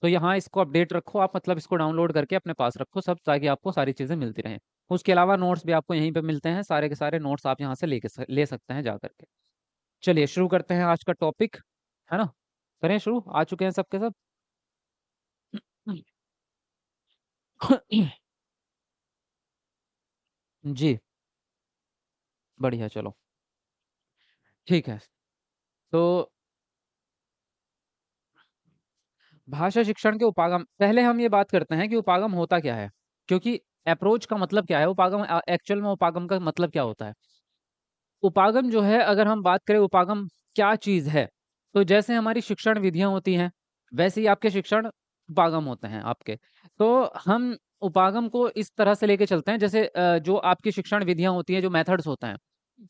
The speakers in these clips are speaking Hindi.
तो यहाँ इसको अपडेट रखो आप, मतलब इसको डाउनलोड करके अपने पास रखो सब, ताकि आपको सारी चीज़ें मिलती रहें। उसके अलावा नोट्स भी आपको यहीं पे मिलते हैं, सारे के सारे नोट्स आप यहाँ से ले सकते हैं जा करके। चलिए शुरू करते हैं आज का टॉपिक, है ना? करें शुरू, आ चुके हैं सबके सब? जी, बढ़िया, चलो ठीक है। तो भाषा शिक्षण के उपागम, पहले हम ये बात करते हैं कि उपागम होता क्या है, क्योंकि अप्रोच का मतलब क्या है, उपागम एक्चुअल में उपागम का मतलब क्या होता है। उपागम जो है, अगर हम बात करें उपागम क्या चीज़ है, तो जैसे हमारी शिक्षण विधियाँ होती हैं, वैसे ही आपके शिक्षण उपागम होते हैं आपके। तो हम उपागम को इस तरह से लेके चलते हैं, जैसे जो आपकी शिक्षण विधियाँ होती हैं, जो मेथड्स होते हैं,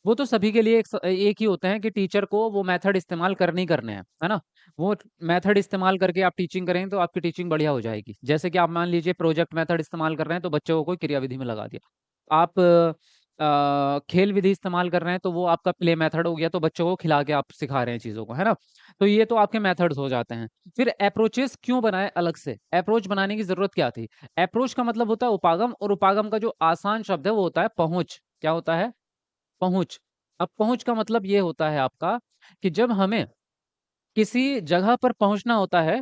वो तो सभी के लिए एक ही होते हैं कि टीचर को वो मेथड इस्तेमाल करने ही करने हैं, है ना? वो मेथड इस्तेमाल करके आप टीचिंग करेंगे तो आपकी टीचिंग बढ़िया हो जाएगी। जैसे कि आप मान लीजिए प्रोजेक्ट मेथड इस्तेमाल कर रहे हैं, तो बच्चों को कोई क्रियाविधि में लगा दिया। आप खेल विधि इस्तेमाल कर रहे हैं, तो वो आपका प्ले मेथड हो गया, तो बच्चों को खिला के आप सिखा रहे हैं चीज़ों को, है ना? तो ये तो आपके मेथड्स हो जाते हैं। फिर अप्रोचेस क्यों बनाए अलग से? अप्रोच बनाने की ज़रूरत क्या थी? अप्रोच का मतलब होता है उपागम, और उपागम का जो आसान शब्द है वो होता है पहुँच। क्या होता है? पहुँच। अब पहुँच का मतलब ये होता है आपका कि जब हमें किसी जगह पर पहुँचना होता है,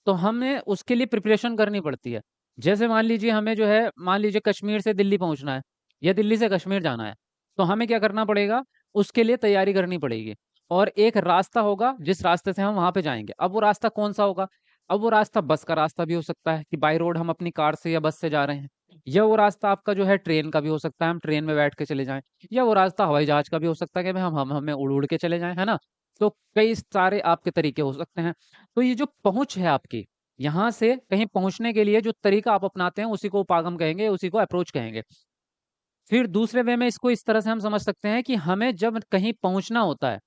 तो हमें उसके लिए प्रिपरेशन करनी पड़ती है। जैसे मान लीजिए हमें जो है, मान लीजिए कश्मीर से दिल्ली पहुँचना है, या दिल्ली से कश्मीर जाना है, तो हमें क्या करना पड़ेगा? उसके लिए तैयारी करनी पड़ेगी, और एक रास्ता होगा जिस रास्ते से हम वहाँ पे जाएँगे। अब वो रास्ता कौन-सा होगा? अब वो रास्ता बस का रास्ता भी हो सकता है कि बाय रोड हम अपनी कार से या बस से जा रहे हैं, या वो रास्ता आपका जो है ट्रेन का भी हो सकता है, हम ट्रेन में बैठ के चले जाएँ, या वो रास्ता हवाई जहाज़ का भी हो सकता है कि भई हम हमें उड़-उड़ के चले जाएँ, है ना? तो कई सारे आपके तरीके हो सकते हैं। तो ये जो पहुँच है आपकी, यहाँ से कहीं पहुँचने के लिए जो तरीका आप अपनाते हैं, उसी को उपागम कहेंगे, उसी को अप्रोच कहेंगे। फिर दूसरे वे में इसको इस तरह से हम समझ सकते हैं कि हमें जब कहीं पहुँचना होता है,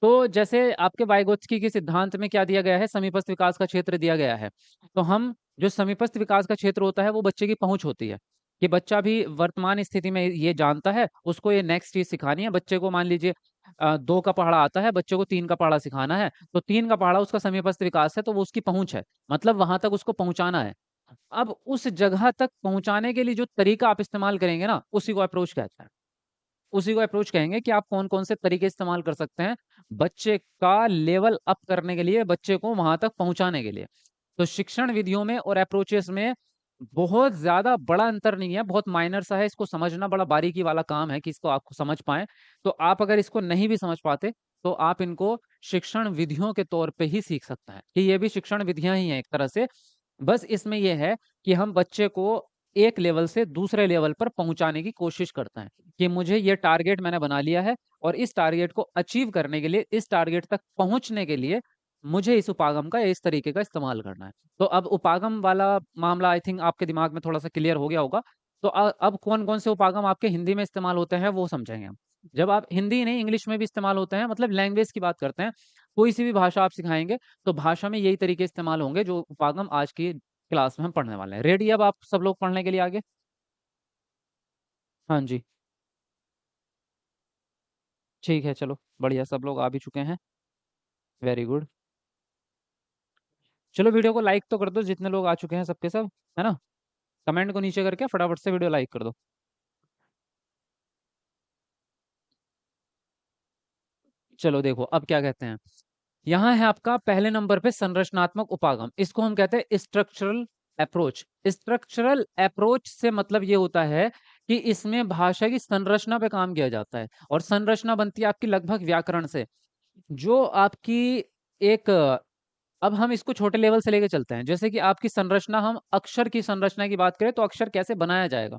तो जैसे आपके वाइगोत्स्की के सिद्धांत में क्या दिया गया है, समीपस्थ विकास का क्षेत्र दिया गया है। तो हम जो समीपस्थ विकास का क्षेत्र होता है, वो बच्चे की पहुँच होती है, कि बच्चा भी वर्तमान स्थिति में ये जानता है, उसको ये नेक्स्ट चीज़ सिखानी है। बच्चे को मान लीजिए 2 का पहाड़ा आता है, बच्चे को 3 का पहाड़ा सिखाना है, तो 3 का पहाड़ा उसका समीपस्थ विकास है, तो वो उसकी पहुँच है। मतलब वहाँ तक उसको पहुँचाना है। अब उस जगह तक पहुँचाने के लिए जो तरीका आप इस्तेमाल करेंगे ना, उसी को अप्रोच कहते हैं। उसी को अप्रोच कहेंगे कि आप कौन-कौन से तरीके इस्तेमाल कर सकते हैं, बच्चे का लेवल अप करने के लिए, बच्चे को वहाँ तक पहुँचाने के लिए। तो शिक्षण विधियों में और अप्रोचेस में बहुत ज़्यादा बड़ा अंतर नहीं है, बहुत माइनर सा है, इसको समझना बड़ा बारीकी वाला काम है कि इसको आप समझ पाएँ। तो आप अगर इसको नहीं भी समझ पाते, तो आप इनको शिक्षण विधियों के तौर पे ही सीख सकते हैं, कि ये भी शिक्षण विधियाँ ही हैं एक तरह से। बस इसमें ये है कि हम बच्चे को एक लेवल से दूसरे लेवल पर पहुँचाने की कोशिश करते हैं, कि मुझे ये टारगेट मैंने बना लिया है, और इस टारगेट को अचीव करने के लिए, इस टारगेट तक पहुँचने के लिए मुझे इस उपागम का या इस तरीके का इस्तेमाल करना है। तो अब उपागम वाला मामला आई थिंक आपके दिमाग में थोड़ा-सा क्लियर हो गया होगा। तो अब कौन-कौन से उपागम आपके हिंदी में इस्तेमाल होते हैं वो समझेंगे हम। जब आप हिंदी नहीं इंग्लिश में भी इस्तेमाल होते हैं, मतलब लैंग्वेज की बात करते हैं, कोई-सी भी भाषा आप सिखाएँगे, तो भाषा में यही तरीके इस्तेमाल होंगे जो उपागम आज की क्लास में हम पढ़ने वाले हैं। रेडी अब आप सब लोग पढ़ने के लिए आगे? हाँ जी, ठीक है चलो, बढ़िया सब लोग आ भी चुके हैं, वेरी गुड। चलो वीडियो को लाइक तो कर दो जितने लोग आ चुके हैं सब के सब, है ना? कमेंट को नीचे करके फटाफट से वीडियो लाइक कर दो। चलो देखो अब क्या कहते हैं, यहाँ है आपका पहले नंबर पे संरचनात्मक उपागम, इसको हम कहते हैं स्ट्रक्चरल अप्रोच। स्ट्रक्चरल अप्रोच से मतलब ये होता है कि इसमें भाषा की संरचना पे काम किया जाता है, और संरचना बनती है आपकी लगभग व्याकरण से। जो आपकी एक अब हम इसको छोटे लेवल से लेके चलते हैं, जैसे कि आपकी संरचना, हम अक्षर की संरचना की बात करें, तो अक्षर कैसे बनाया जाएगा?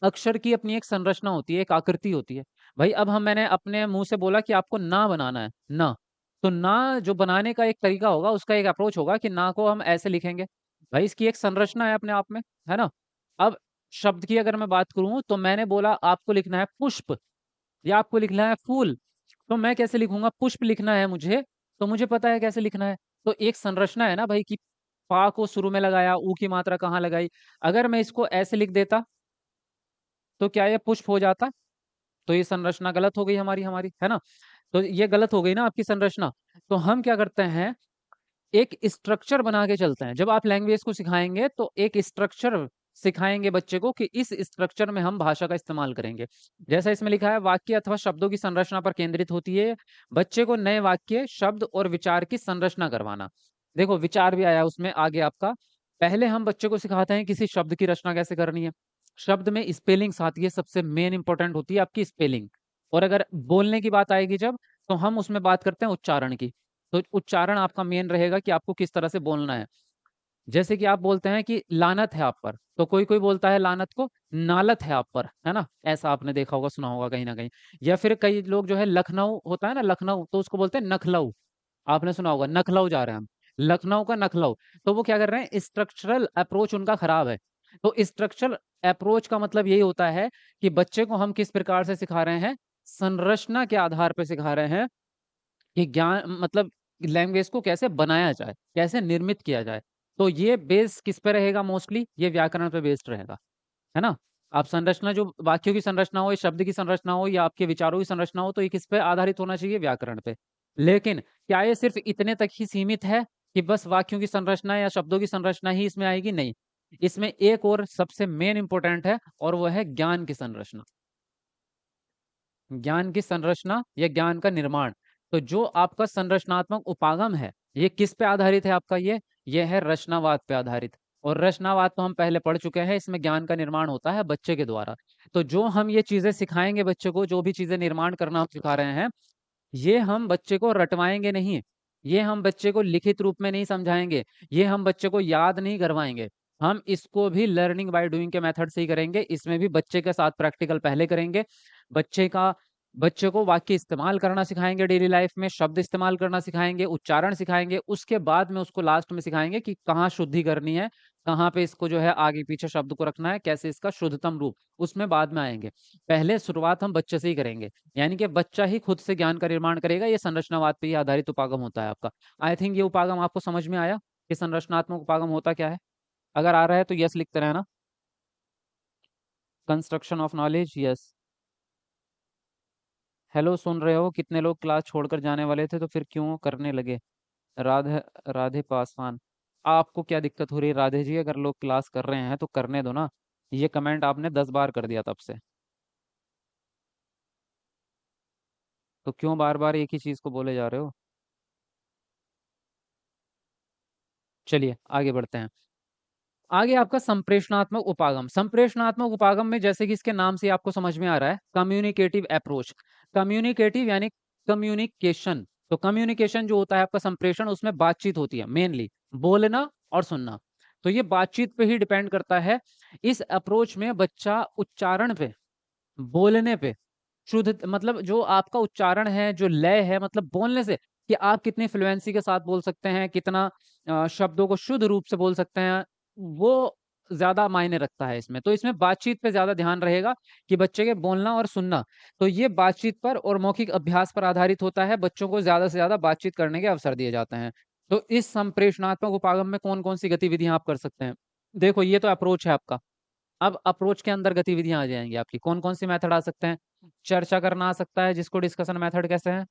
अक्षर की अपनी एक संरचना होती है, एक आकृति होती है। भाई अब हम मैंने अपने मुँह से बोला कि आपको ना बनाना है, ना। तो ना जो बनाने का एक तरीका होगा, उसका एक अप्रोच होगा कि ना को हम ऐसे लिखेंगे। भाई इसकी एक संरचना है अपने आप में, है ना? अब शब्द की अगर मैं बात करूँ, तो मैंने बोला आपको लिखना है पुष्प, या आपको लिखना है फूल, तो मैं कैसे लिखूँगा? पुष्प लिखना है मुझे, तो मुझे पता है कैसे लिखना है। तो एक संरचना है ना भाई, कि पा को शुरू में लगाया, ऊ की मात्रा कहाँ लगाई। अगर मैं इसको ऐसे लिख देता, तो क्या ये पुष्प हो जाता? तो ये संरचना गलत हो गई हमारी, है ना? तो ये गलत हो गई ना आपकी संरचना। तो हम क्या करते हैं, एक स्ट्रक्चर बना के चलते हैं। जब आप लैंग्वेज को सिखाएंगे तो एक स्ट्रक्चर सिखाएंगे बच्चे को कि इस स्ट्रक्चर में हम भाषा का इस्तेमाल करेंगे। जैसा इसमें लिखा है, वाक्य अथवा शब्दों की संरचना पर केंद्रित होती है। बच्चे को नए वाक्य, शब्द और विचार की संरचना करवाना। देखो विचार भी आया उसमें आगे आपका। पहले हम बच्चे को सिखाते हैं किसी शब्द की रचना कैसे करनी है। शब्द में स्पेलिंग्स आती है, सबसे मेन इंपॉर्टेंट होती है आपकी स्पेलिंग। और अगर बोलने की बात आएगी जब, तो हम उसमें बात करते हैं उच्चारण की। तो उच्चारण आपका मेन रहेगा कि आपको किस तरह से बोलना है। जैसे कि आप बोलते हैं कि लानत है आप पर, तो कोई कोई बोलता है लानत को नालत है आप पर, है ना? ऐसा आपने देखा होगा, सुना होगा कहीं ना कहीं। या फिर कई लोग जो है, लखनऊ होता है ना, लखनऊ, तो उसको बोलते हैं नखलऊ। आपने सुना होगा नखलऊ जा रहे हैं हम, लखनऊ का नखलऊ। तो वो क्या कर रहे हैं, स्ट्रक्चरल अप्रोच उनका खराब है। तो स्ट्रक्चरल अप्रोच का मतलब यही होता है कि बच्चे को हम किस प्रकार से सिखा रहे हैं, संरचना के आधार पर सिखा रहे हैं कि ज्ञान मतलब लैंग्वेज को कैसे बनाया जाए, कैसे निर्मित किया जाए। तो ये बेस किस पे रहेगा, मोस्टली ये व्याकरण पे बेस्ड रहेगा, है ना? आप संरचना, जो वाक्यों की संरचना हो, या शब्द की संरचना हो, या आपके विचारों की संरचना हो, तो ये किस पे आधारित होना चाहिए, व्याकरण पे। लेकिन क्या ये सिर्फ इतने तक ही सीमित है कि बस वाक्यों की संरचना या शब्दों की संरचना ही इसमें आएगी? नहीं, इसमें एक और सबसे मेन इंपॉर्टेंट है, और वो है ज्ञान की संरचना। ज्ञान की संरचना या ज्ञान का निर्माण। तो जो आपका संरचनात्मक उपागम है, ये किस पे आधारित है आपका? ये है रचनावाद पे आधारित। और रचनावाद तो हम पहले पढ़ चुके हैं, इसमें ज्ञान का निर्माण होता है बच्चे के द्वारा। तो जो हम ये चीजें सिखाएंगे बच्चे को, जो भी चीजें निर्माण करना हम सिखा रहे हैं, ये हम बच्चे को रटवाएंगे नहीं, ये हम बच्चे को लिखित रूप में नहीं समझाएंगे, ये हम बच्चे को याद नहीं करवाएंगे। हम इसको भी लर्निंग बाय डूइंग के मेथड से ही करेंगे। इसमें भी बच्चे के साथ प्रैक्टिकल पहले करेंगे। बच्चे का बच्चे को वाक्य इस्तेमाल करना सिखाएंगे, डेली लाइफ में शब्द इस्तेमाल करना सिखाएंगे, उच्चारण सिखाएंगे। उसके बाद में उसको लास्ट में सिखाएंगे कि कहाँ शुद्धि करनी है, कहाँ पे इसको जो है आगे पीछे शब्द को रखना है, कैसे इसका शुद्धतम रूप, उसमें बाद में आएंगे। पहले शुरुआत हम बच्चे से ही करेंगे, यानी कि बच्चा ही खुद से ज्ञान का निर्माण करेगा। ये संरचनावाद पे ही आधारित उपागम होता है आपका। आई थिंक ये उपागम आपको समझ में आया कि संरचनात्मक उपागम होता क्या है। अगर आ रहा है तो यस लिखते रहना। Construction of knowledge, yes. Hello, सुन रहे हो? कितने लोग क्लास छोड़कर जाने वाले थे तो फिर क्यों करने लगे? राधे, राधे पासवान। आपको क्या दिक्कत हो रही है राधे जी? अगर लोग क्लास कर रहे हैं तो करने दो ना। ये कमेंट आपने 10 बार कर दिया तब से, तो क्यों बार बार एक ही चीज को बोले जा रहे हो? चलिए आगे बढ़ते हैं। आगे आपका संप्रेषणात्मक उपागम। संप्रेषणात्मक उपागम में, जैसे कि इसके नाम से आपको समझ में आ रहा है, कम्युनिकेटिव अप्रोच। कम्युनिकेटिव यानी कम्युनिकेशन। तो कम्युनिकेशन जो होता है आपका, संप्रेषण, उसमें बातचीत होती है, मेनली बोलना और सुनना। तो ये बातचीत पे ही डिपेंड करता है। इस अप्रोच में बच्चा उच्चारण पे, बोलने पे, शुद्ध मतलब जो आपका उच्चारण है, जो लय है, मतलब बोलने से कि आप कितनी फ्लुएंसी के साथ बोल सकते हैं, कितना शब्दों को शुद्ध रूप से बोल सकते हैं, वो ज्यादा मायने रखता है इसमें। तो इसमें बातचीत पे ज्यादा ध्यान रहेगा कि बच्चे के बोलना और सुनना। तो ये बातचीत पर और मौखिक अभ्यास पर आधारित होता है। बच्चों को ज्यादा से ज्यादा बातचीत करने के अवसर दिए जाते हैं। तो इस संप्रेषणात्मक उपागम में कौन कौन सी गतिविधियां आप कर सकते हैं? देखो ये तो अप्रोच है आपका। अब अप्रोच के अंदर गतिविधियां आ जाएंगी आपकी। कौन कौन सी मेथड आ सकते हैं? चर्चा करना आ सकता है, जिसको डिस्कशन मेथड कहते हैं।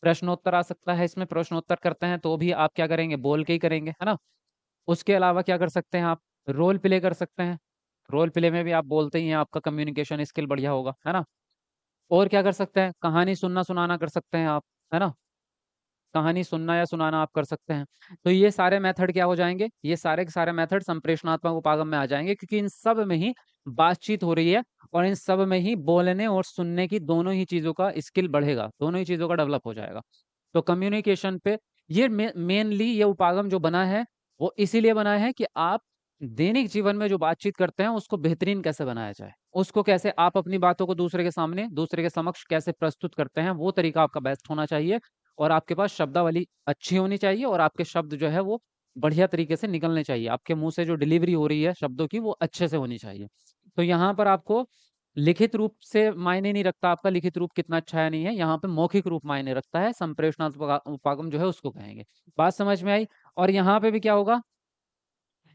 प्रश्नोत्तर आ सकता है, इसमें प्रश्नोत्तर करते हैं तो भी आप क्या करेंगे, बोल के ही करेंगे, है ना? उसके अलावा क्या कर सकते हैं आप? रोल प्ले कर सकते हैं। रोल प्ले में भी आप बोलते ही हैं, आपका कम्युनिकेशन स्किल बढ़िया होगा, है ना? और क्या कर सकते हैं? कहानी सुनना सुनाना कर सकते हैं आप, है ना? कहानी सुनना या सुनाना आप कर सकते हैं। तो ये सारे मेथड क्या हो जाएंगे, ये सारे के सारे मेथड संप्रेषणात्मक उपागम में आ जाएंगे, क्योंकि इन सब में ही बातचीत हो रही है, और इन सब में ही बोलने और सुनने की दोनों ही चीजों का स्किल बढ़ेगा, दोनों ही चीजों का डेवलप हो जाएगा। तो कम्युनिकेशन पे ये मेनली ये उपागम जो बना है, वो इसीलिए बना है कि आप दैनिक जीवन में जो बातचीत करते हैं उसको बेहतरीन कैसे बनाया जाए, उसको कैसे आप अपनी बातों को दूसरे के सामने, दूसरे के समक्ष कैसे प्रस्तुत करते हैं, वो तरीका आपका बेस्ट होना चाहिए। और आपके पास शब्दावली अच्छी होनी चाहिए, और आपके शब्द जो है वो बढ़िया तरीके से निकलने चाहिए। आपके मुंह से जो डिलीवरी हो रही है शब्दों की, वो अच्छे से होनी चाहिए। तो यहाँ पर आपको लिखित रूप से मायने नहीं रखता आपका लिखित रूप कितना अच्छा है नहीं है, यहाँ पे मौखिक रूप मायने रखता है। संप्रेषणात्मक उपागम जो है उसको कहेंगे। बात समझ में आई? और यहाँ पे भी क्या होगा,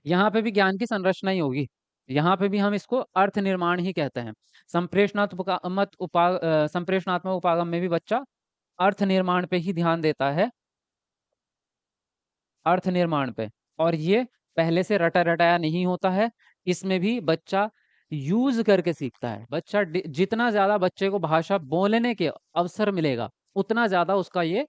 यहाँ पे भी ज्ञान की संरचना ही होगी। यहाँ पे भी हम इसको अर्थ निर्माण ही कहते हैं। संप्रेषणात्मक उपागम में भी बच्चा अर्थ निर्माण पे ही ध्यान देता है। अर्थ निर्माण पे। और ये पहले से रटा रटाया नहीं होता है, इसमें भी बच्चा यूज करके सीखता है। बच्चा जितना ज्यादा बच्चे को भाषा बोलने के अवसर मिलेगा, उतना ज्यादा उसका ये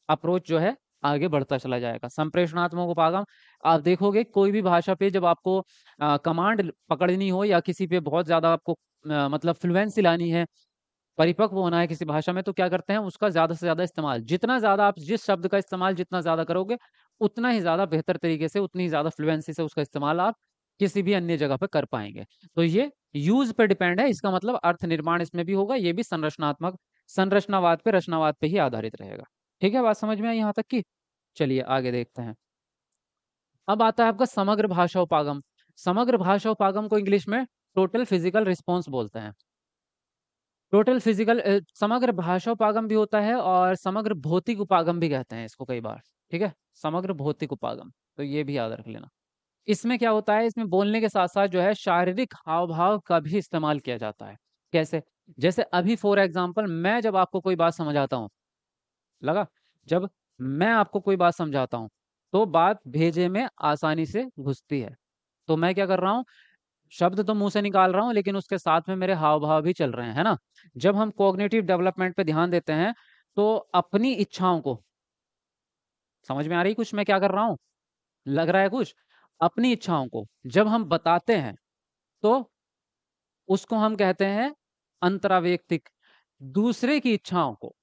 अप्रोच जो है आगे बढ़ता चला जाएगा। संप्रेषणात्मक उपागम, आप देखोगे कोई भी भाषा पे जब आपको कमांड पकड़नी हो या किसी पे बहुत ज्यादा आपको मतलब फ्लुएंसी लानी है, परिपक्व होना है किसी भाषा में, तो क्या करते हैं, उसका ज्यादा से ज्यादा इस्तेमाल, जितना ज्यादा आप जिस शब्द का इस्तेमाल जितना ज्यादा करोगे, उतना ही ज्यादा बेहतर तरीके से, उतनी ही ज्यादा फ्लुएंसी से उसका इस्तेमाल आप किसी भी अन्य जगह पे कर पाएंगे। तो ये यूज पे डिपेंड है, इसका मतलब अर्थ निर्माण इसमें भी होगा, ये भी संरचनात्मक, संरचनावाद पे, रचनावाद पे ही आधारित रहेगा। ठीक है, बात समझ में आई यहाँ तक की? चलिए आगे देखते हैं। अब आता है आपका समग्र भाषा उपागम। समग्र भाषा उपागम को इंग्लिश में टोटल फिजिकल रिस्पॉन्स बोलते हैं। टोटल फिजिकल समग्र भाषा उपागम भी होता है और समग्र भौतिक उपागम भी कहते हैं इसको कई बार। ठीक है, समग्र भौतिक उपागम, तो ये भी याद रख लेना। इसमें क्या होता है, इसमें बोलने के साथ साथ जो है शारीरिक हाव भाव का भी इस्तेमाल किया जाता है। कैसे? जैसे अभी फॉर एग्जाम्पल मैं जब आपको कोई बात समझाता हूँ, लगा, जब मैं आपको कोई बात समझाता हूँ, तो बात भेजे में आसानी से घुसती है। तो मैं क्या कर रहा हूँ, शब्द तो मुंह से निकाल रहा हूँ, लेकिन उसके साथ में मेरे हाव भाव भी चल रहे हैं, है ना। जब हम कॉग्निटिव डेवलपमेंट पे ध्यान देते हैं, तो अपनी इच्छाओं को, समझ में आ रही कुछ मैं क्या कर रहा हूँ, लग रहा है कुछ, अपनी इच्छाओं को जब हम बताते हैं, तो उसको हम कहते हैं अंतरावैयक्तिक। दूसरे की इच्छाओं को,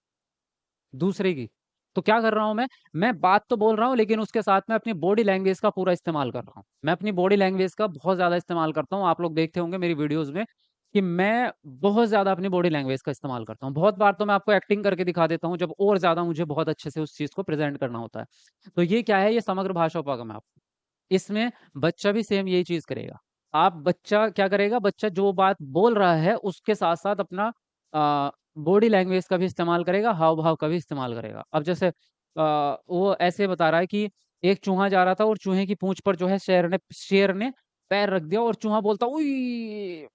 दूसरे की, तो क्या कर रहा हूं मैं बात तो बोल रहा हूं, लेकिन उसके साथ में अपनी बॉडी लैंग्वेज का पूरा इस्तेमाल कर रहा हूं। मैं अपनी बॉडी लैंग्वेज का बहुत ज्यादा इस्तेमाल करता हूं, आप लोग देखते होंगे मेरी वीडियोस में कि मैं बहुत ज्यादा अपनी बॉडी लैंग्वेज का इस्तेमाल करता हूं। बहुत बार तो मैं आपको एक्टिंग करके दिखा देता हूं, जब और ज्यादा मुझे बहुत अच्छे से उस चीज को प्रेजेंट करना होता है। तो ये क्या है, ये समग्र भाषा उपागम है आपको। इसमें बच्चा भी सेम यही चीज करेगा। आप, बच्चा क्या करेगा, बच्चा जो बात बोल रहा है उसके साथ साथ अपना बॉडी लैंग्वेज का भी इस्तेमाल करेगा, हाव भाव का भी इस्तेमाल करेगा। अब जैसे वो ऐसे बता रहा है कि एक चूहा जा रहा था और चूहे की पूंछ पर जो है शेर ने पैर रख दिया और चूहा बोलता उई,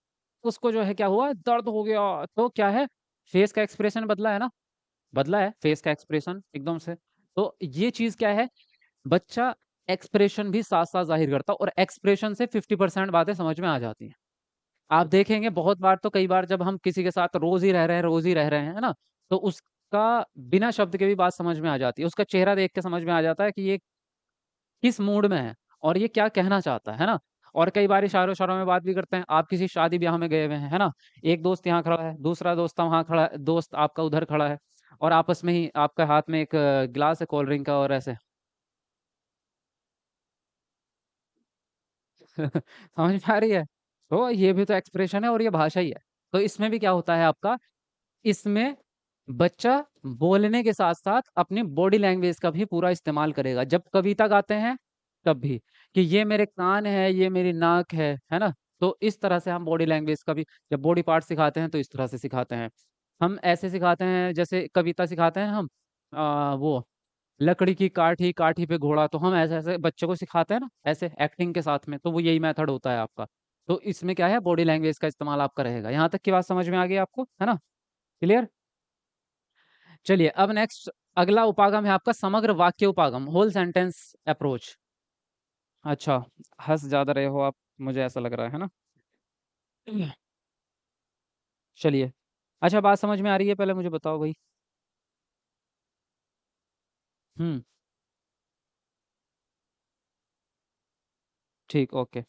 उसको जो है क्या हुआ, दर्द हो गया। तो क्या है, फेस का एक्सप्रेशन बदला है ना, बदला है फेस का एक्सप्रेशन एकदम से। तो ये चीज क्या है, बच्चा एक्सप्रेशन भी साथ साथ जाहिर करता है, और एक्सप्रेशन से 50% बातें समझ में आ जाती हैं। आप देखेंगे बहुत बार, तो कई बार जब हम किसी के साथ रोज ही रह रहे हैं, रोज ही रह रहे हैं, है ना, तो उसका बिना शब्द के भी बात समझ में आ जाती है। उसका चेहरा देख के समझ में आ जाता है कि ये किस मूड में है और ये क्या कहना चाहता है ना। और कई बार इशारों इशारों में बात भी करते हैं। आप किसी शादी ब्याह में गए हुए हैं, है ना, एक दोस्त यहाँ खड़ा है, दूसरा दोस्त वहाँ खड़ा है, दोस्त आपका उधर खड़ा है, और आपस में ही आपका हाथ में एक गिलास है कोल्ड ड्रिंक का, और ऐसे समझ में आ रही है। तो ये भी तो एक्सप्रेशन है और ये भाषा ही है। तो इसमें भी क्या होता है आपका, इसमें बच्चा बोलने के साथ साथ अपनी बॉडी लैंग्वेज का भी पूरा इस्तेमाल करेगा। जब कविता गाते हैं तब भी, कि ये मेरे कान है, ये मेरी नाक है ना। तो इस तरह से हम बॉडी लैंग्वेज का भी, जब बॉडी पार्ट सिखाते हैं तो इस तरह से सिखाते हैं। हम ऐसे सिखाते हैं, जैसे कविता सिखाते हैं हम, वो लकड़ी की काठी, काठी पे घोड़ा, तो हम ऐसे ऐसे बच्चे को सिखाते हैं ना, ऐसे एक्टिंग के साथ में, तो वो यही मेथड होता है आपका। तो इसमें क्या है, बॉडी लैंग्वेज का इस्तेमाल आपका रहेगा। यहाँ तक की बात समझ में आ गई आपको, है ना, क्लियर? चलिए अब नेक्स्ट, अगला उपागम है आपका समग्र वाक्य उपागम, होल सेंटेंस अप्रोच। अच्छा, हंस ज्यादा रहे हो आप, मुझे ऐसा लग रहा है ना। चलिए, अच्छा बात समझ में आ रही है, पहले मुझे बताओ भाई। हम्म, ठीक, ओके।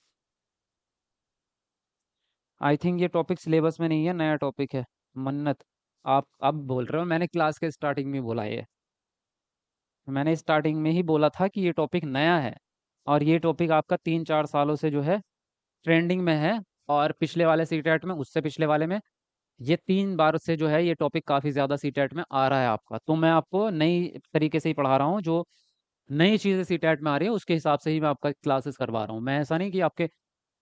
आई थिंक ये टॉपिक सिलेबस में नहीं है, नया टॉपिक है। मन्नत, आप अब बोल रहे हो, मैंने क्लास के स्टार्टिंग में बोला ये, मैंने स्टार्टिंग में ही बोला था कि ये टॉपिक नया है। और ये टॉपिक आपका 3-4 सालों से जो है ट्रेंडिंग में है, और पिछले वाले सीटेट में, उससे पिछले वाले में, ये 3 बार से जो है ये टॉपिक काफ़ी ज़्यादा सीटेट में आ रहा है आपका। तो मैं आपको नई तरीके से ही पढ़ा रहा हूँ, जो नई चीज़ें सीटेट में आ रही है उसके हिसाब से ही मैं आपका क्लासेस करवा रहा हूँ। मैं ऐसा नहीं कि आपके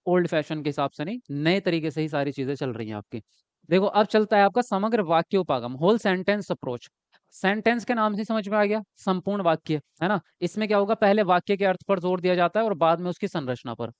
ओल्ड फैशन के हिसाब से नहीं, नए तरीके से ही सारी चीजें चल रही हैं आपकी। देखो अब चलता है आपका समग्र वाक्य उपागम, होल सेंटेंस अप्रोच। सेंटेंस के नाम से समझ में आ गया, संपूर्ण वाक्य, है ना। इसमें क्या होगा, पहले वाक्य के अर्थ पर जोर दिया जाता है और बाद में उसकी संरचना पर।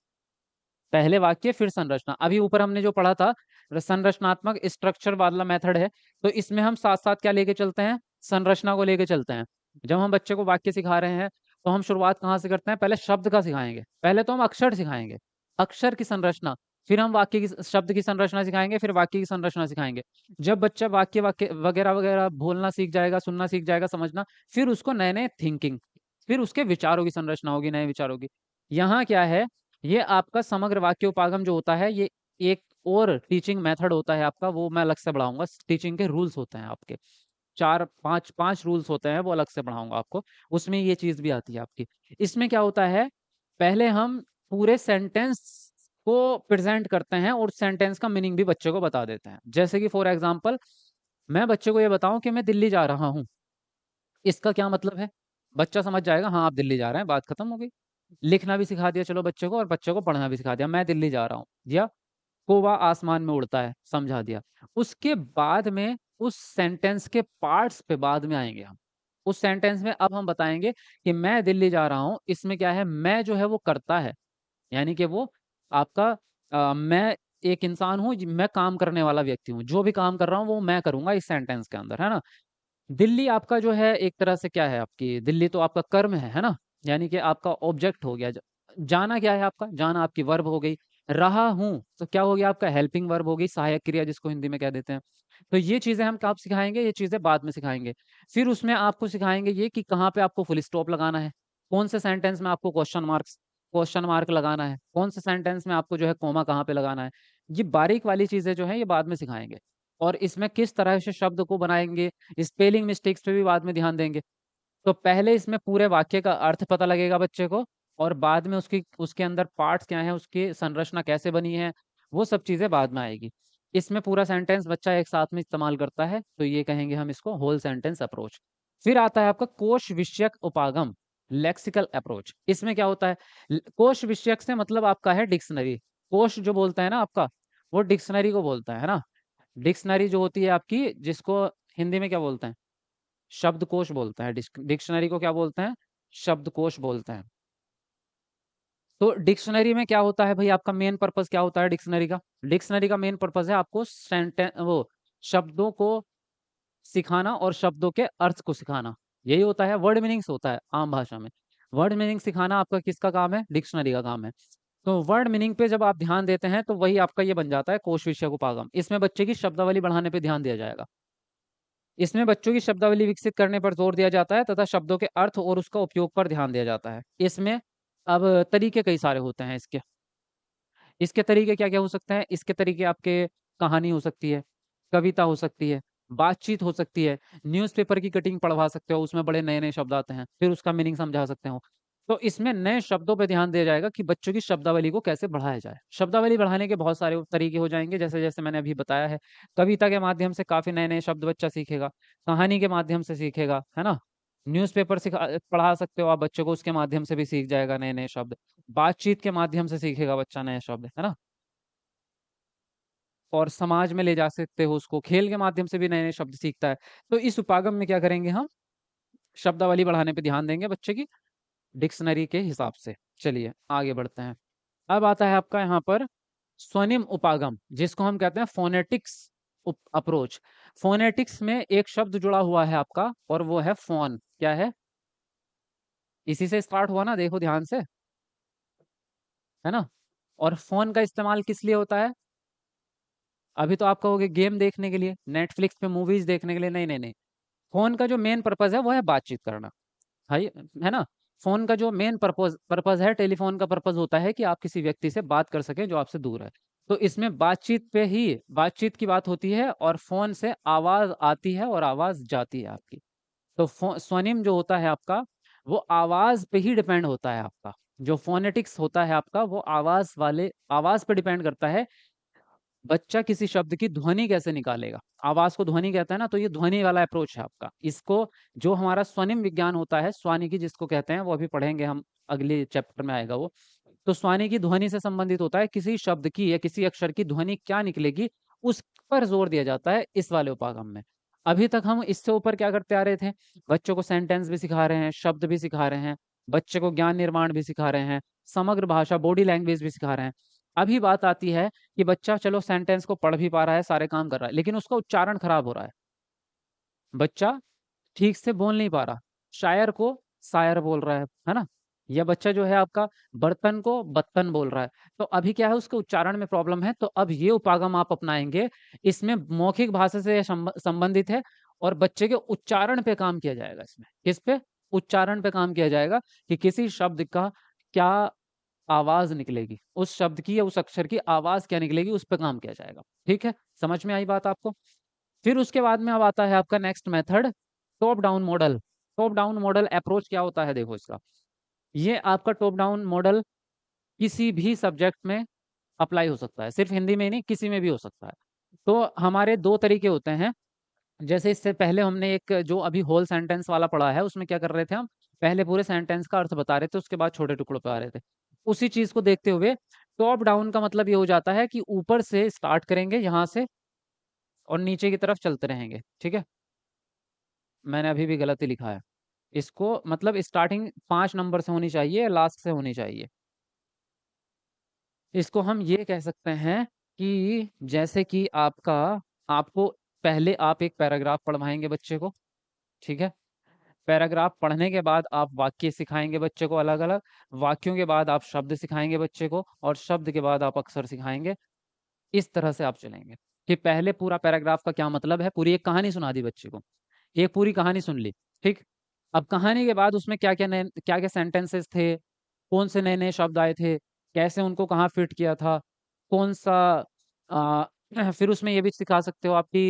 पहले वाक्य फिर संरचना। अभी ऊपर हमने जो पढ़ा था, संरचनात्मक स्ट्रक्चर वाला मेथड है, तो इसमें हम साथ साथ क्या लेके चलते हैं, संरचना को लेके चलते हैं। जब हम बच्चे को वाक्य सिखा रहे हैं, तो हम शुरुआत कहाँ से करते हैं? पहले शब्द का सिखाएँगे। पहले तो हम अक्षर सिखाएँगे, अक्षर की संरचना, फिर हम वाक्य की शब्द की संरचना सिखाएँगे, फिर वाक्य की संरचना सिखाएँगे। जब बच्चा वाक्य वाक्य वगैरह-वगैरह बोलना सीख जाएगा, सुनना सीख जाएगा, समझना, फिर उसको नए-नए थिंकिंग, फिर उसके विचारों की संरचना होगी, नए विचारों की। यहाँ क्या है, ये आपका समग्र वाक्य उपागम जो होता है, ये एक और टीचिंग मेथड होता है आपका, वो मैं अलग से पढ़ाऊँगा। टीचिंग के रूल्स होते हैं आपके। 4 5 रूल्स होते हैं, वो अलग से पढ़ाऊँगा आपको। उसमें ये चीज़ भी आती है आपकी। इसमें क्या होता है, पहले हम पूरे सेंटेंस को प्रेज़ेंट करते हैं और सेंटेंस का मीनिंग भी बच्चे को बता देते हैं। जैसे कि फॉर एग्ज़ाम्पल मैं बच्चे को ये बताऊँ कि मैं दिल्ली जा रहा हूँ, इसका क्या मतलब है? बच्चा समझ जाएगा, हाँ, आप दिल्ली जा रहे हैं, बात खत्म हो गई। लिखना भी सिखा दिया चलो बच्चे को और बच्चे को पढ़ना भी सिखा दिया, मैं दिल्ली जा रहा हूँ। या कौवा आसमान में उड़ता है, समझा दिया। उसके बाद में उस सेंटेंस के पार्ट्स पे बाद में आएँगे हम। उस सेंटेंस में अब हम बताएँगे कि मैं दिल्ली जा रहा हूँ, इसमें क्या है मैं जो है वो करता है। यानी कि वो आपका मैं एक इंसान हूँ, मैं काम करने वाला व्यक्ति हूँ। जो भी काम कर रहा हूँ वो मैं करूँगा इस सेंटेंस के अंदर, है ना? दिल्ली आपका जो है एक तरह से क्या है आपकी दिल्ली तो आपका कर्म है ना? यानी कि आपका ऑब्जेक्ट हो गया। जाना क्या है आपका? जाना आपकी वर्ब हो गई। रहा हूँ, तो क्या हो गया आपका हेल्पिंग वर्ब हो गई, सहायक क्रिया जिसको हिंदी में कह देते हैं। तो ये चीज़ें हम कब सिखाएँगे? ये चीज़ें बाद में सिखाएँगे। फिर उसमें आपको सिखाएँगे ये कि कहाँ पे आपको फुल स्टॉप लगाना है, कौन से सेंटेंस में आपको क्वेश्चन मार्क लगाना है, कौन से सेंटेंस में आपको जो है कॉमा कहाँ पे लगाना है। ये बारीक वाली चीज़ें जो हैं ये बाद में सिखाएँगे। और इसमें किस तरह से शब्द को बनाएँगे, स्पेलिंग मिस्टेक्स पे भी बाद में ध्यान देंगे। तो पहले इसमें पूरे वाक्य का अर्थ पता लगेगा बच्चे को और बाद में उसकी उसके अंदर पार्ट्स क्या हैं, उसकी संरचना कैसे बनी है, वो सब चीज़ें बाद में आएगी। इसमें पूरा सेंटेंस बच्चा एक साथ में इस्तेमाल करता है, तो ये कहेंगे हम इसको होल सेंटेंस अप्रोच। फिर आता है आपका कोश विषयक उपागम, लेक्सिकल अप्रोच। इसमें क्या होता है, कोश विषयक से मतलब आपका है डिक्शनरी। कोश जो बोलता है ना आपका, वो डिक्शनरी को बोलता है ना? डिक्शनरी जो होती है आपकी, जिसको हिंदी में क्या बोलते हैं? शब्दकोश बोलते हैं। डिक्शनरी को क्या बोलते हैं? शब्दकोश बोलते हैं। तो डिक्शनरी में क्या होता है भई, आपका मेन पर्पज़ क्या होता है डिक्शनरी का? डिक्शनरी का मेन पर्पज़ है आपको शब्दों को सिखाना और शब्दों के अर्थ को सिखाना। यही होता है, वर्ड मीनिंग्स होता है आम भाषा में। वर्ड मीनिंग सिखाना आपका किसका काम है? डिक्शनरी का काम है। तो वर्ड मीनिंग पे जब आप ध्यान देते हैं, तो वही आपका ये बन जाता है कोश विषयक उपागम। इसमें बच्चे की शब्दावली बढ़ाने पे ध्यान दिया जाएगा। इसमें बच्चों की शब्दावली विकसित करने पर जोर दिया जाता है तथा शब्दों के अर्थ और उसका उपयोग पर ध्यान दिया जाता है। इसमें अब तरीके कई सारे होते हैं इसके। इसके तरीके क्या-क्या हो सकते हैं? इसके तरीके आपके कहानी हो सकती है, कविता हो सकती है, बातचीत हो सकती है, न्यूज़पेपर की कटिंग पढ़वा सकते हो, उसमें बड़े नए-नए शब्द आते हैं, फिर उसका मीनिंग समझा सकते हो। तो इसमें नए शब्दों पे ध्यान दिया जाएगा कि बच्चों की शब्दावली को कैसे बढ़ाया जाए। शब्दावली बढ़ाने के बहुत सारे तरीके हो जाएँगे, जैसे-जैसे मैंने अभी बताया है। कविता के माध्यम से काफ़ी नए-नए शब्द बच्चा सीखेगा, कहानी के माध्यम से सीखेगा, है ना? न्यूज़पेपर पढ़ा सकते हो आप बच्चों को, उसके माध्यम से भी सीख जाएगा नए-नए शब्द। बातचीत के माध्यम से सीखेगा बच्चा नए शब्द, है ना? और समाज में ले जा सकते हो उसको, खेल के माध्यम से भी नए-नए शब्द सीखता है। तो इस उपागम में क्या करेंगे हम, शब्दावली बढ़ाने पे ध्यान देंगे बच्चे की, डिक्शनरी के हिसाब से। चलिए, आगे बढ़ते हैं। अब आता है आपका यहाँ पर स्वनिम उपागम, जिसको हम कहते हैं फ़ोनेटिक्स अप्रोच। फ़ोनेटिक्स में एक शब्द जुड़ा हुआ है आपका और वो है फ़ोन। क्या है? इसी से स्टार्ट हुआ ना, देखो ध्यान से, है ना? और फ़ोन का इस्तेमाल किस लिए होता है? अभी तो आप कहोगे गेम देखने के लिए, नेटफ्लिक्स पे मूवीज़ देखने के लिए, नहीं, नहीं, नहीं। फ़ोन का जो मेन पर्पज़ है वो है बातचीत करना, है ना? फ़ोन का जो मेन पर्पज़ है, टेलीफ़ोन का पर्पज़ होता है कि आप किसी व्यक्ति से बात कर सकें जो आपसे दूर है। तो इसमें बातचीत की बात होती है और फ़ोन से आवाज़ आती है और आवाज़ जाती है आपकी। तो स्वनिम जो होता है आपका, वो आवाज़ पे ही डिपेंड होता है आपका। जो फ़ोनेटिक्स होता है आपका, वो आवाज़ पे डिपेंड करता है। बच्चा किसी शब्द की ध्वनि कैसे निकालेगा? आवाज़ को ध्वनि कहते हैं ना, तो ये ध्वनि वाला अप्रोच है आपका। इसको जो हमारा स्वनिम विज्ञान होता है, स्वानिकी जिसको कहते हैं, वो अभी पढ़ेंगे हम, अगले चैप्टर में आएगा वो। तो स्वानिकी ध्वनि से संबंधित होता है, किसी शब्द की या किसी अक्षर की ध्वनि क्या निकलेगी, उस पर ज़ोर दिया जाता है इस वाले उपागम में। अभी तक हम इससे ऊपर क्या करते आ रहे थे? बच्चों को सेंटेंस भी सिखा रहे हैं, शब्द भी सिखा रहे हैं, बच्चे को ज्ञान निर्माण भी सिखा रहे हैं, समग्र भाषा, बॉडी लैंग्वेज भी सिखा रहे हैं। अभी बात आती है कि बच्चा चलो सेंटेंस को पढ़ भी पा रहा है, सारे काम कर रहा है, लेकिन उसका उच्चारण खराब हो रहा है। बच्चा ठीक से बोल नहीं पा रहा। शायर को शायर बोल रहा है ना? या बच्चा जो है आपका बर्तन को बत्तन बोल रहा है। तो अभी क्या है उसके उच्चारण में प्रॉब्लम है, तो अब ये उपागम आप अपनाएँगे, इसमें मौखिक भाषा से संबंधित है और बच्चे के उच्चारण पे काम किया जाएगा इसमें। किस पे? उच्चारण पे काम किया जाएगा कि किसी शब्द का क्या आवाज़ निकलेगी, उस शब्द की या उस अक्षर की आवाज़ क्या निकलेगी, उस पे काम किया जाएगा। ठीक है? समझ में आई बात आपको? फिर उसके बाद में अब आता है आपका next method, top down model. Top down model approach क्या होता है देखो इसका। ये आपका टॉप डाउन मॉडल किसी भी सब्जेक्ट में अप्लाई हो सकता है, सिर्फ़ हिंदी में ही नहीं, किसी में भी हो सकता है। तो हमारे 2 तरीके होते हैं, जैसे इससे पहले हमने एक जो अभी होल सेंटेंस वाला पढ़ा है, उसमें क्या कर रहे थे हम, पहले पूरे सेंटेंस का अर्थ बता रहे थे, उसके बाद छोटे टुकड़ों पे आ रहे थे। उसी चीज़ को देखते हुए टॉप डाउन का मतलब ये हो जाता है कि ऊपर से स्टार्ट करेंगे यहाँ से और नीचे की तरफ चलते रहेंगे, ठीक है? मैंने अभी भी गलत ही लिखा है। इसको मतलब स्टार्टिंग 5 नंबर से होनी चाहिए, लास्ट से होनी चाहिए। इसको हम ये कह सकते हैं कि जैसे कि आपको पहले आप एक पैराग्राफ पढ़वाएँगे बच्चे को, ठीक है? पैराग्राफ पढ़ने के बाद आप वाक्य सिखाएँगे बच्चे को अलग-अलग, वाक्यों के बाद आप शब्द सिखाएँगे बच्चे को और शब्द के बाद आप अक्षर सिखाएँगे। इस तरह से आप चलेंगे कि पहले पूरा पैराग्राफ का क्या मतलब है, पूरी एक कहानी सुना दी बच्चे को। एक पूरी कहानी सुन ली, ठीक? अब कहानी के बाद उसमें क्या-क्या सेंटेंसेस थे, कौन से नए-नए शब्द आए थे, कैसे उनको कहाँ फिट किया था, कौन-सा अ, फिर उसमें ये भी सिखा सकते हो आपकी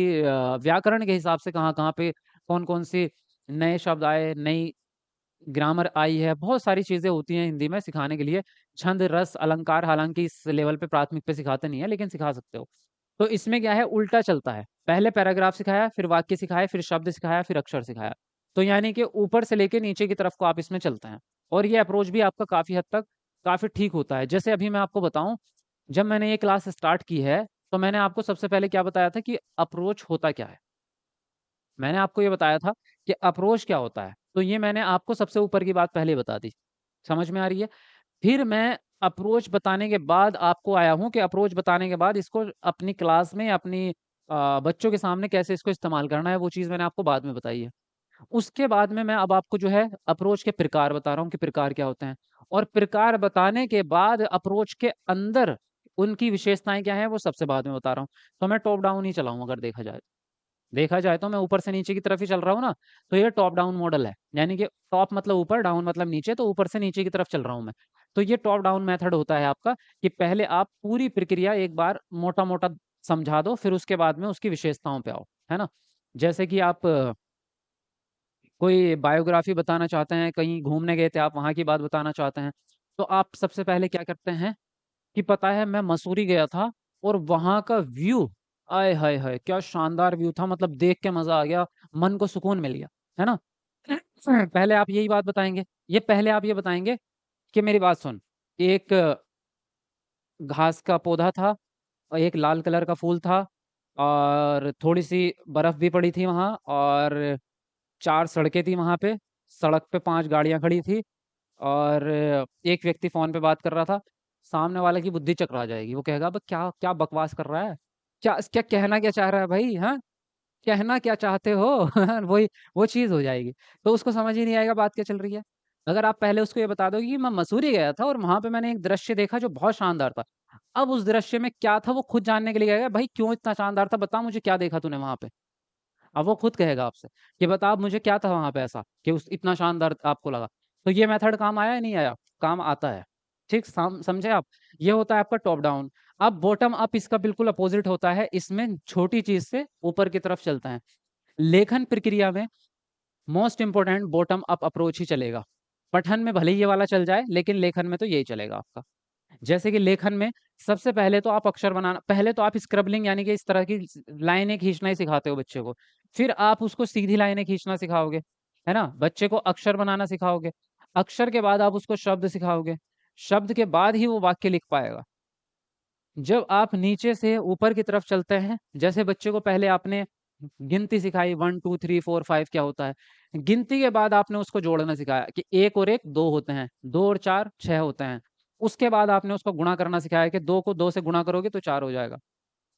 व्याकरण के हिसाब से कहाँ-कहाँ पे कौन-कौन से नए शब्द आए, नई ग्रामर आई है, बहुत सारी चीज़ें होती हैं हिंदी में सिखाने के लिए। छंद, रस, अलंकार हालाँकि इस लेवल पे प्राथमिक पे सिखाते नहीं है, लेकिन सिखा सकते हो। तो इसमें क्या है उल्टा चलता है, पहले पैराग्राफ सिखाया, फिर वाक्य सिखाए, फिर शब्द सिखाया, फिर अक्षर सिखाया। तो यानी कि ऊपर से लेके नीचे की तरफ को आप इसमें चलते हैं और ये अप्रोच भी आपका काफ़ी हद तक काफ़ी ठीक होता है। जैसे अभी मैं आपको बताऊँ, जब मैंने ये क्लास स्टार्ट की है, तो मैंने आपको सबसे पहले क्या बताया था कि अप्रोच होता क्या है? मैंने आपको ये बताया था कि अप्रोच क्या होता है, तो ये मैंने आपको सबसे ऊपर की बात पहले ही बता दी। समझ में आ रही है? फिर मैं अप्रोच बताने के बाद आपको आया हूँ कि अप्रोच बताने के बाद इसको अपनी क्लास में अपनी बच्चों के सामने कैसे इसको इस्तेमाल करना है, वो चीज़ मैंने आपको बाद में बताई है। उसके बाद में मैं अब आपको जो है अप्रोच के प्रकार बता रहा हूँ कि प्रकार क्या होते हैं और प्रकार बताने के बाद अप्रोच के अंदर उनकी विशेषताएँ क्या हैं, वो सबसे बाद में बता रहा हूँ। तो मैं टॉप डाउन ही चला हूँ अगर देखा जाए। देखा जाए तो मैं ऊपर से नीचे की तरफ ही चल रहा हूँ ना, तो ये टॉप डाउन मॉडल है। यानी कि टॉप मतलब ऊपर, डाउन मतलब नीचे, तो ऊपर से नीचे की तरफ चल रहा हूँ मैं। तो ये टॉप डाउन मेथड होता है आपका कि पहले आप पूरी प्रक्रिया एक बार मोटा-मोटा समझा दो, फिर उसके बाद में उसकी विशेषताओं पे आओ, है ना? जैसे कि आप कोई बायोग्राफ़ी बताना चाहते हैं, कहीं घूमने गए थे आप, वहाँ की बात बताना चाहते हैं, तो आप सबसे पहले क्या करते हैं कि पता है मैं मसूरी गया था और वहाँ का व्यू आय हाय हाय! क्या शानदार व्यू था मतलब देख के मज़ा आ गया, मन को सुकून मिल गया, है ना? पहले आप यही बात बताएँगे। ये पहले आप ये बताएँगे कि मेरी बात सुन, एक घास का पौधा था और एक लाल कलर का फूल था और थोड़ी-सी बर्फ़ भी पड़ी थी वहाँ और 4 सड़कें थी वहाँ पे, सड़क पे 5 गाड़ियाँ खड़ी थी और एक व्यक्ति फ़ोन पे बात कर रहा था। सामने वाले की बुद्धि चकरा जाएगी, वो कहेगा अबे क्या क्या बकवास कर रहा है? क्या क्या कहना क्या चाह रहा है भाई, हाँ? कहना क्या चाहते हो? वही वो चीज़ हो जाएगी। तो उसको समझ ही नहीं आएगा बात क्या चल रही है। अगर आप पहले उसको ये बता दोगे कि मैं मसूरी गया था और वहाँ पे मैंने एक दृश्य देखा जो बहुत शानदार था। अब उस दृश्य में क्या था वो खुद जानने के लिए कहेगा, भाई क्यों इतना शानदार था बता मुझे क्या देखा तूने वहाँ पे? अब वो खुद कहेगा आपसे कि बता अब मुझे क्या था वहाँ पे ऐसा कि उस इतना शानदार आपको लगा। तो ये मेथड काम आया या नहीं आया? काम आता है। ठीक समझे आप? ये होता है आपका टॉप डाउन। अब बॉटम अप इसका बिल्कुल अपोज़िट होता है। इसमें छोटी चीज़ से ऊपर की तरफ चलते हैं। लेखन प्रक्रिया में most important bottom up approach ही चलेगा। पठन में भले ही ये वाला चल जाए, लेकिन लेखन में तो यही चलेगा आपका। जैसे कि लेखन में सबसे पहले तो आप अक्षर बनाना पहले तो आप स्क्रैबलिंग यानी कि इस तरह की लाइनें खींचना ही सिखाते हो बच्चे को। फिर आप उसको सीधी लाइनें खींचना सिखाओगे, है ना? बच्चे को अक्षर बनाना सिखाओगे। अक्षर के बाद आप उसको शब्द सिखाओगे। शब्द के बाद ही वो वाक्य लिख पाएगा। जब आप नीचे से ऊपर की तरफ चलते हैं, जैसे बच्चे को पहले आपने गिनती सिखाई 1, 2, 3, 4, 5 क्या होता है। गिनती के बाद आपने उसको जोड़ना सिखाया कि 1 और 1 2 होते हैं, 2 और 4 6 होते हैं। उसके बाद आपने उसको गुणा करना सिखाया कि 2 को 2 से गुणा करोगे तो 4 हो जाएगा।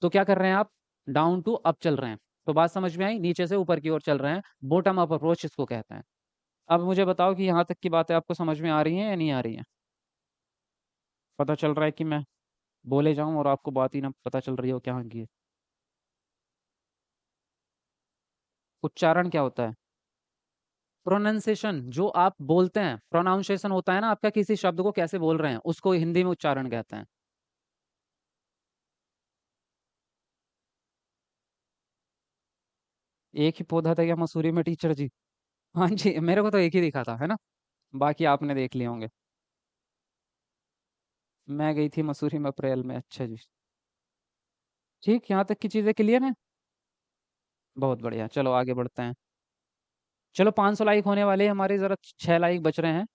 तो क्या कर रहे हैं आप? डाउन टू अप चल रहे हैं। तो बात समझ में आई? नीचे से ऊपर की ओर चल रहे हैं, बॉटम अप अप्रोच इसको कहते हैं। अब मुझे बताओ कि यहाँ तक की बातें आपको समझ में आ रही हैं या नहीं आ रही हैं? पता चल रहा है कि मैं बोले जाऊँ और आपको बात ही ना पता चल रही हो क्या की? उच्चारण क्या होता है? प्रोनाउंसिएशन, जो आप बोलते हैं, प्रोनाउंसिएशन होता है ना आपका, किसी शब्द को कैसे बोल रहे हैं, उसको हिंदी में उच्चारण कहते हैं। एक ही पौधा था क्या मसूरी में टीचर जी? हाँ जी, मेरे को तो एक ही दिखा था, है ना? बाकी आपने देख लिए होंगे। मैं गई थी मसूरी में अप्रैल में। अच्छा जी। ठीक, यहाँ तक की चीज़ें क्लियर हैं? बहुत बढ़िया, चलो आगे बढ़ते हैं। चलो 500 लाइक होने वाले हैं हमारे, ज़रा 6 लाइक बच रहे हैं।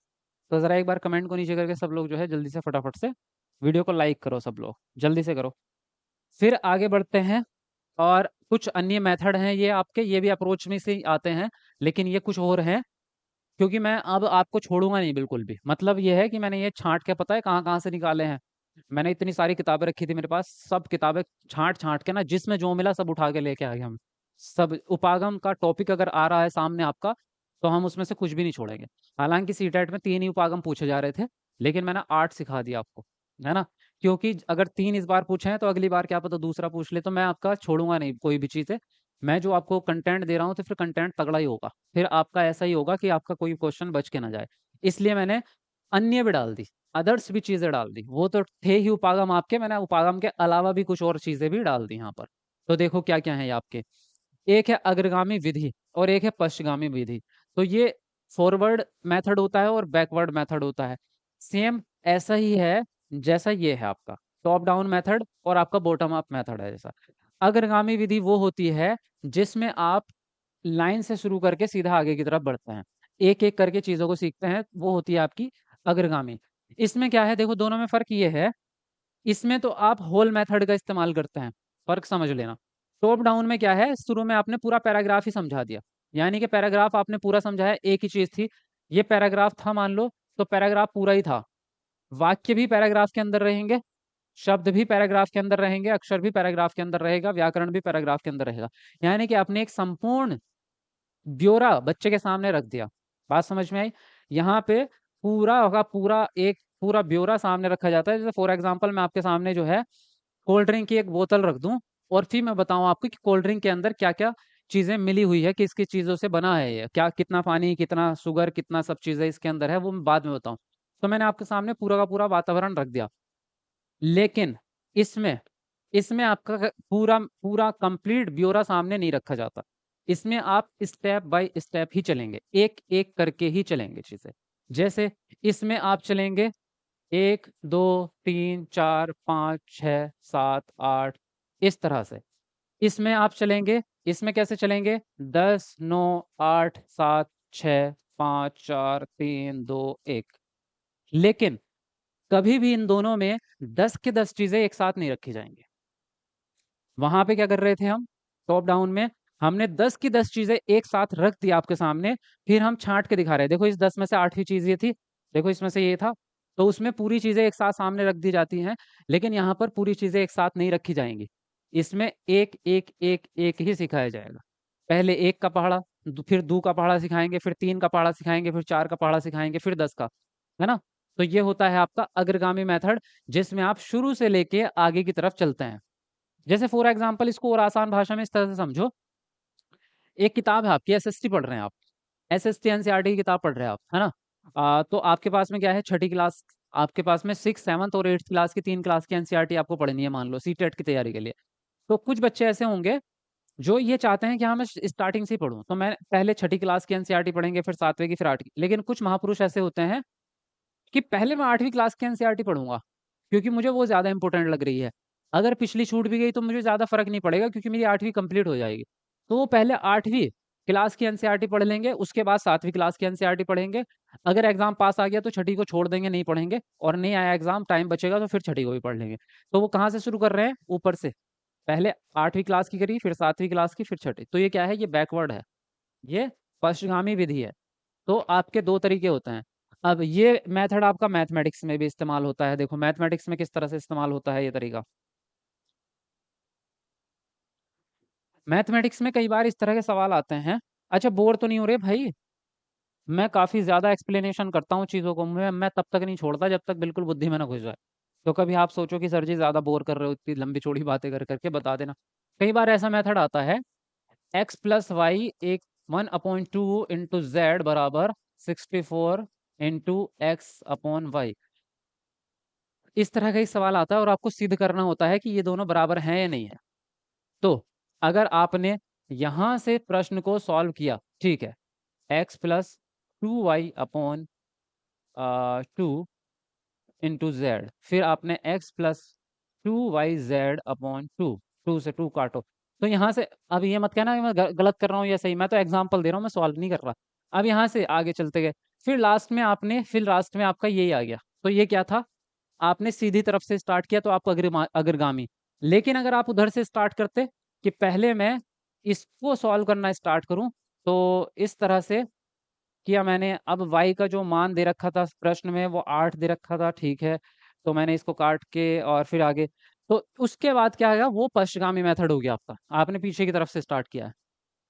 तो ज़रा एक बार कमेंट को नीचे करके सब लोग जो है जल्दी से फटाफट से वीडियो को लाइक करो, सब लोग जल्दी से करो। फिर आगे बढ़ते हैं। और कुछ अन्य मेथड हैं ये आपके, ये भी अप्रोच में से ही आते हैं, लेकिन ये कुछ और हैं। क्योंकि मैं अब आपको छोड़ूंगा नहीं बिल्कुल भी, मतलब ये है कि मैंने ये छांट के पता है कहाँ कहाँ से निकाले हैं। मैंने इतनी सारी किताबें रखी थी मेरे पास, सब किताबें छांट छांट के ना, जिसमें जो मिला सब उठा के लेके आ गए हम। सब उपागम का टॉपिक अगर आ रहा है सामने आपका, तो हम उसमें से कुछ भी नहीं छोड़ेंगे। हालांकि सीटेट में 3 ही उपागम पूछे जा रहे थे, लेकिन मैंने 8 सिखा दिया आपको, है ना? क्योंकि अगर 3 इस बार पूछे हैं तो अगली बार क्या पता दूसरा पूछ ले, तो मैं आपका छोड़ूंगा नहीं कोई भी चीज़ है। मैं जो आपको कंटेंट दे रहा हूँ तो फिर कंटेंट तगड़ा ही होगा, फिर आपका ऐसा ही होगा कि आपका कोई क्वेश्चन बच के ना जाए। इसलिए मैंने अन्य भी डाल दी, अदर्स भी चीज़ें डाल दी। वो तो थे ही उपागम आपके, मैंने उपागम के अलावा भी कुछ और चीज़ें भी डाल दी यहाँ पर। तो देखो क्या क्या है ये आपके। एक है अग्रगामी विधि और एक है पश्चगामी विधि। तो ये फॉरवर्ड मेथड होता है और बैकवर्ड मेथड होता है। सेम ऐसा ही है जैसा ये है आपका टॉप डाउन मेथड और आपका बॉटम अप मेथड है जैसा। अग्रगामी विधि वो होती है जिसमें आप लाइन से शुरू करके सीधा आगे की तरफ बढ़ते हैं, एक एक करके चीजों को सीखते हैं, वो होती है आपकी अग्रगामी। इसमें क्या है, देखो दोनों में फर्क ये है, इसमें तो आप होल मेथड का इस्तेमाल करते हैं, फर्क समझ लेना। टॉप डाउन में क्या है, शुरू में आपने पूरा पैराग्राफ ही समझा दिया, यानी कि पैराग्राफ आपने पूरा समझाया, एक ही चीज थी, ये पैराग्राफ था मान लो, तो पैराग्राफ पूरा ही था। वाक्य भी पैराग्राफ के अंदर रहेंगे, शब्द भी पैराग्राफ के अंदर रहेंगे, अक्षर भी पैराग्राफ के अंदर रहेगा, व्याकरण भी पैराग्राफ के अंदर रहेगा। यानी कि आपने एक संपूर्ण ब्योरा बच्चे के सामने रख दिया। बात समझ में आई? यहाँ पे पूरा होगा, पूरा एक पूरा ब्योरा सामने रखा जाता है। जैसे फॉर एग्जांपल मैं आपके सामने जो है कोल्ड ड्रिंक की एक बोतल रख दूं, और फिर मैं बताऊं आपको कि कोल्ड ड्रिंक के अंदर क्या क्या चीजें मिली हुई है, किस किस चीजों से बना है ये, क्या कितना पानी, कितना शुगर, कितना सब चीजें इसके अंदर है, वो मैं बाद में बताऊं। तो मैंने आपके सामने पूरा का पूरा वातावरण रख दिया। लेकिन इसमें इसमें आपका पूरा पूरा कंप्लीट ब्योरा सामने नहीं रखा जाता। इसमें आप स्टेप बाय स्टेप ही चलेंगे, एक एक करके ही चलेंगे चीजें। जैसे इसमें आप चलेंगे 1 2 3 4 5 6 7 8, इस तरह से। इसमें आप चलेंगे, इसमें कैसे चलेंगे, 10 9 8 7 6 5 4 3 2 1। लेकिन कभी भी इन दोनों में 10 के 10 चीजें एक साथ नहीं रखी जाएंगी। वहां पे क्या कर रहे थे हम, टॉप डाउन में हमने 10 की 10 चीजें एक साथ रख दी आपके सामने, फिर हम छांट के दिखा रहे हैं, देखो इस 10 में से 8वीं चीज ये थी, देखो इसमें से ये था। तो उसमें पूरी चीजें एक साथ सामने रख दी जाती हैं, लेकिन यहाँ पर पूरी चीजें एक साथ नहीं रखी जाएंगी। इसमें एक एक एक एक ही सिखाया जाएगा। पहले एक का पहाड़ा, फिर दो का पहाड़ा सिखाएंगे, फिर तीन का पहाड़ा सिखाएंगे, फिर चार का पहाड़ा सिखाएंगे, फिर 10 का, है ना? तो ये होता है आपका अग्रगामी मेथड, जिसमें आप शुरू से लेके आगे की तरफ चलते हैं। जैसे फॉर एग्जाम्पल इसको और आसान भाषा में इस तरह से समझो, एक किताब है आपकी, एसएसटी पढ़ रहे हैं आप, एसएसटी एनसीईआरटी की किताब पढ़ रहे हैं आप, है ना? तो आपके पास में क्या है, छठी क्लास, आपके पास में 6 7 और 8 क्लास की 3 क्लास की एनसीईआरटी आपको पढ़नी है मान लो सीटेट की तैयारी के लिए। तो कुछ बच्चे ऐसे होंगे जो ये चाहते हैं कि हाँ मैं स्टार्टिंग से ही पढूं, तो मैं पहले छठी क्लास की एनसीईआरटी पढ़ेंगे, फिर 7वीं की, फिर 8वीं। लेकिन कुछ महापुरुष ऐसे होते हैं कि पहले मैं 8वीं क्लास की एनसीईआरटी पढ़ूंगा, क्योंकि मुझे वो ज़्यादा इंपॉर्टेंट लग रही है। अगर पिछली छूट भी गई तो मुझे ज़्यादा फर्क नहीं पड़ेगा, क्योंकि मेरी 8वीं कंप्लीट हो जाएगी। तो वो पहले 8वीं क्लास की एनसीईआरटी पढ़ लेंगे, उसके बाद 7वीं क्लास की एनसीईआरटी पढ़ेंगे। अगर एग्जाम पास आ गया तो छठी को छोड़ देंगे, नहीं पढ़ेंगे, और नहीं आया एग्जाम, टाइम बचेगा तो फिर छठी को भी पढ़ लेंगे। तो वो कहाँ से शुरू कर रहे हैं, ऊपर से। पहले 8वीं क्लास की करी, फिर 7वीं क्लास की, फिर छठी। तो ये क्या है, ये बैकवर्ड है, ये पश्चिगामी विधि है। तो आपके दो तरीके होते हैं। अब ये मेथड आपका मैथमेटिक्स में भी इस्तेमाल होता है। देखो मैथमेटिक्स में किस तरह से इस्तेमाल होता है ये तरीका। मैथमेटिक्स में कई बार इस तरह के सवाल आते हैं। अच्छा बोर तो नहीं हो रहे भाई? मैं काफ़ी ज़्यादा एक्सप्लेनेशन करता हूँ चीज़ों को, मैं तब तक नहीं छोड़ता जब तक बिल्कुल बुद्धि में ना घुस जाए। तो कभी आप सोचो कि सर जी ज़्यादा बोर कर रहे हो इतनी लंबी चौड़ी बातें कर करके, बता देना। कई बार ऐसा मेथड आता है, एक्स प्लस वाई एक 1/2 इंटू जेड बराबर 64 इंटू एक्स अपॉन वाई। इस तरह का ही सवाल आता है और आपको सिद्ध करना होता है कि ये दोनों बराबर हैं या नहीं है। तो अगर आपने यहां से प्रश्न को सॉल्व किया, ठीक है, x plus 2y upon 2 into Z, फिर आपने x plus 2y z upon 2, 2 से 2 काटो। तो यहाँ से, अब ये मत कहना कि मैं गलत कर रहा हूँ या सही, मैं तो एग्जाम्पल दे रहा हूँ, मैं सॉल्व नहीं कर रहा। अब यहाँ से आगे चलते गए, फिर लास्ट में आपका यही आ गया। तो ये क्या था, आपने सीधी तरफ से स्टार्ट किया तो आप अग्रगामी। लेकिन अगर आप उधर से स्टार्ट करते कि पहले मैं इसको सॉल्व करना स्टार्ट करूं, तो इस तरह से किया मैंने। अब y का जो मान दे रखा था प्रश्न में वो 8 दे रखा था, ठीक है, तो मैंने इसको काट के और फिर आगे, तो उसके बाद क्या आएगा, वो पश्चगामी मेथड हो गया आपका। आपने पीछे की तरफ से स्टार्ट किया है।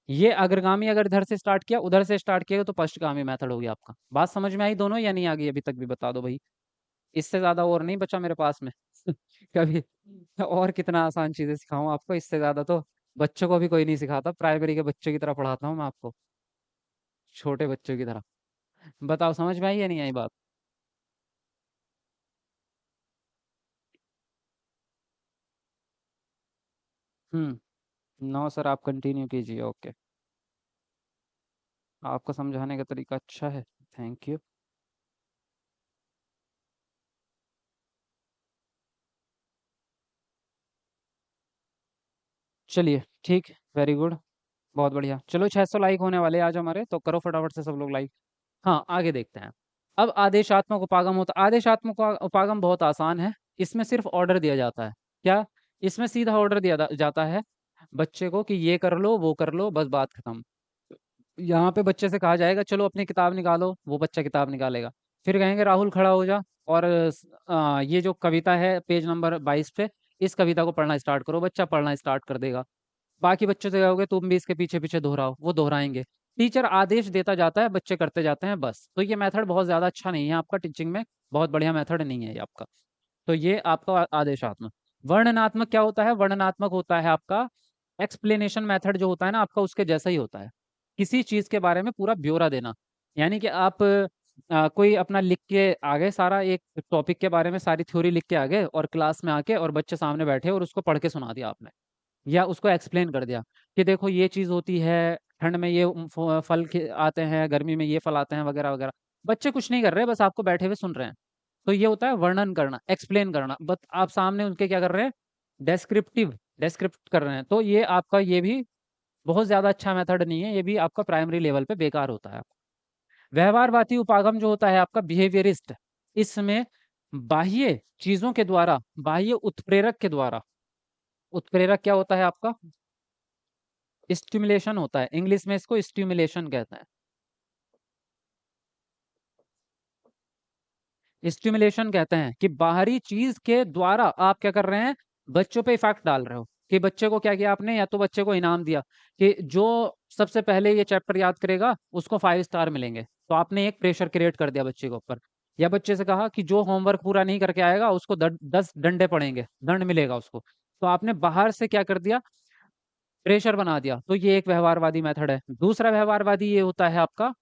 ये अग्रगामी अगर इधर से स्टार्ट किया, उधर से स्टार्ट किया तो पश्चगामी मेथड हो गया आपका। बात समझ में आई दोनों या नहीं आ गई अभी तक भी, बता दो भाई। इससे ज्यादा और नहीं बचा मेरे पास में। कभी और कितना आसान चीजें सिखाऊं आपको, इससे ज्यादा तो बच्चों को भी कोई नहीं सिखाता, प्राइमरी के बच्चों की तरह पढ़ाता हूँ मैं आपको, छोटे बच्चों की तरह। बताओ समझ में आई या नहीं आई बात? नो सर, आप कंटिन्यू कीजिए, ओके। आपका समझाने का तरीका अच्छा है, थैंक यू। चलिए ठीक, वेरी गुड, बहुत बढ़िया। चलो 600 लाइक होने वाले हैं आज हमारे, तो करो फटाफट से सब लोग लाइक। हाँ, आगे देखते हैं। अब आदेशात्मक उपागम होता, आदेशात्मक उपागम बहुत आसान है। इसमें सिर्फ ऑर्डर दिया जाता है। क्या? इसमें सीधा ऑर्डर दिया जाता है बच्चे को कि ये कर लो वो कर लो, बस बात खत्म। यहाँ पे बच्चे से कहा जाएगा चलो अपनी किताब निकालो, वो बच्चा किताब निकालेगा। फिर कहेंगे राहुल खड़ा हो जा, और ये जो कविता है पेज नंबर 22 पे, इस कविता को पढ़ना स्टार्ट करो, बच्चा पढ़ना स्टार्ट कर देगा। बाकी बच्चों से कहोगे तुम भी इसके पीछे पीछे दोहराओ, वो दोहराएंगे। टीचर आदेश देता जाता है, बच्चे करते जाते हैं, बस। तो ये मेथड बहुत ज्यादा अच्छा नहीं है आपका टीचिंग में, बहुत बढ़िया मेथड नहीं है ये आपका। तो ये आपका आदेशात्मक। वर्णनात्मक क्या होता है? वर्णनात्मक होता है आपका एक्सप्लेनेशन मेथड, जो होता है ना आपका, उसके जैसा ही होता है। किसी चीज के बारे में पूरा ब्यौरा देना। यानी कि आप कोई अपना लिख के आ गए, सारा एक टॉपिक के बारे में सारी थ्योरी लिख के आ गए, और क्लास में आके और बच्चे सामने बैठे और उसको पढ़ के सुना दिया आपने, या उसको एक्सप्लेन कर दिया कि देखो ये चीज होती है, ठंड में ये फल आते हैं, गर्मी में ये फल आते हैं, वगैरह वगैरह। बच्चे कुछ नहीं कर रहे, बस आपको बैठे हुए सुन रहे हैं। तो ये होता है वर्णन करना, एक्सप्लेन करना, बस आप सामने उनके क्या कर रहे हैं, डेस्क्रिप्टिव, डेस्क्रिप्ट कर रहे हैं। तो ये आपका, ये भी बहुत ज्यादा अच्छा मेथड नहीं है, ये भी आपका प्राइमरी लेवल पे बेकार होता है। व्यवहारवादी उपागम जो होता है आपका बिहेवियरिस्ट, इसमें बाह्य चीजों के द्वारा, बाह्य उत्प्रेरक के द्वारा, उत्प्रेरक क्या होता है आपका, स्टिमुलेशन होता है, इंग्लिश में इसको स्टिमुलेशन कहते हैं। स्टिमुलेशन कहते हैं कि बाहरी चीज के द्वारा आप क्या कर रहे हैं, बच्चों पे इफेक्ट डाल रहे हो। कि बच्चे को क्या किया आपने, या तो बच्चे को इनाम दिया कि जो सबसे पहले ये चैप्टर याद करेगा उसको 5 स्टार मिलेंगे, तो आपने एक प्रेशर क्रिएट कर दिया बच्चे के ऊपर। या बच्चे से कहा कि जो होमवर्क पूरा नहीं करके आएगा उसको 10 डंडे पड़ेंगे, दंड मिलेगा उसको। तो आपने बाहर से क्या कर दिया, प्रेशर बना दिया। तो ये एक व्यवहारवादी मेथड है। दूसरा व्यवहारवादी ये होता है आपका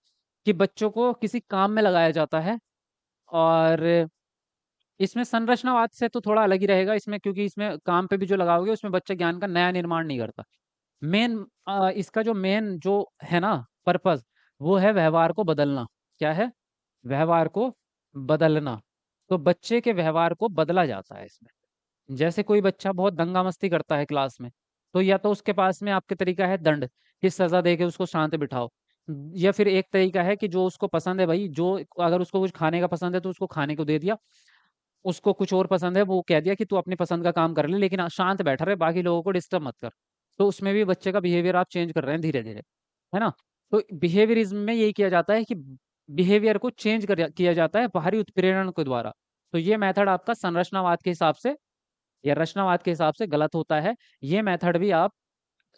कि बच्चों को किसी काम में लगाया जाता है, और इसमें संरचनावाद से तो थोड़ा अलग ही रहेगा इसमें, क्योंकि इसमें काम पे भी जो लगाओगे उसमें बच्चा ज्ञान का नया निर्माण नहीं करता। मेन इसका जो मेन जो है ना पर्पस, वो है व्यवहार को बदलना। क्या है? व्यवहार को बदलना। तो बच्चे के व्यवहार को बदला जाता है इसमें। जैसे कोई बच्चा बहुत दंगा मस्ती करता है क्लास में, तो या तो उसके पास में आपके तरीका है दंड, कि सजा दे के उसको शांत बिठाओ। या फिर एक तरीका है कि जो उसको पसंद है भाई, जो अगर उसको कुछ खाने का पसंद है तो उसको खाने को दे दिया, उसको कुछ और पसंद है वो कह दिया कि तू अपनी पसंद का काम कर ले, लेकिन शांत बैठा रहे, बाकी लोगों को डिस्टर्ब मत कर। तो उसमें भी बच्चे का बिहेवियर आप चेंज कर रहे हैं धीरे धीरे, है ना? तो बिहेवियरिज्म में यही किया जाता है कि बिहेवियर को चेंज किया जाता है बाहरी उत्प्रेरण के द्वारा। तो ये मेथड आपका संरचनावाद के हिसाब से या रचनावाद के हिसाब से गलत होता है। ये मेथड भी आप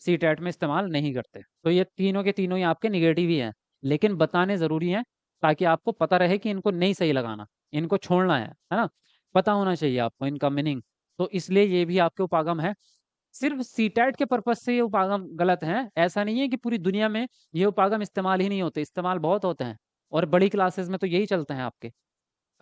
सीटेट में इस्तेमाल नहीं करते। तो ये तीनों के तीनों ही आपके निगेटिव ही हैं। लेकिन बताने ज़रूरी हैं ताकि आपको पता रहे कि इनको नहीं सही लगाना, इनको छोड़ना है ना? पता होना चाहिए आपको इनका मीनिंग। तो इसलिए ये भी आपके उपागम है। सिर्फ़ सीटेट के पर्पज़ से ये उपागम गलत हैं, ऐसा नहीं है कि पूरी दुनिया में ये उपागम इस्तेमाल ही नहीं होते, इस्तेमाल बहुत होते हैं और बड़ी क्लासेस में तो यही चलते हैं आपके।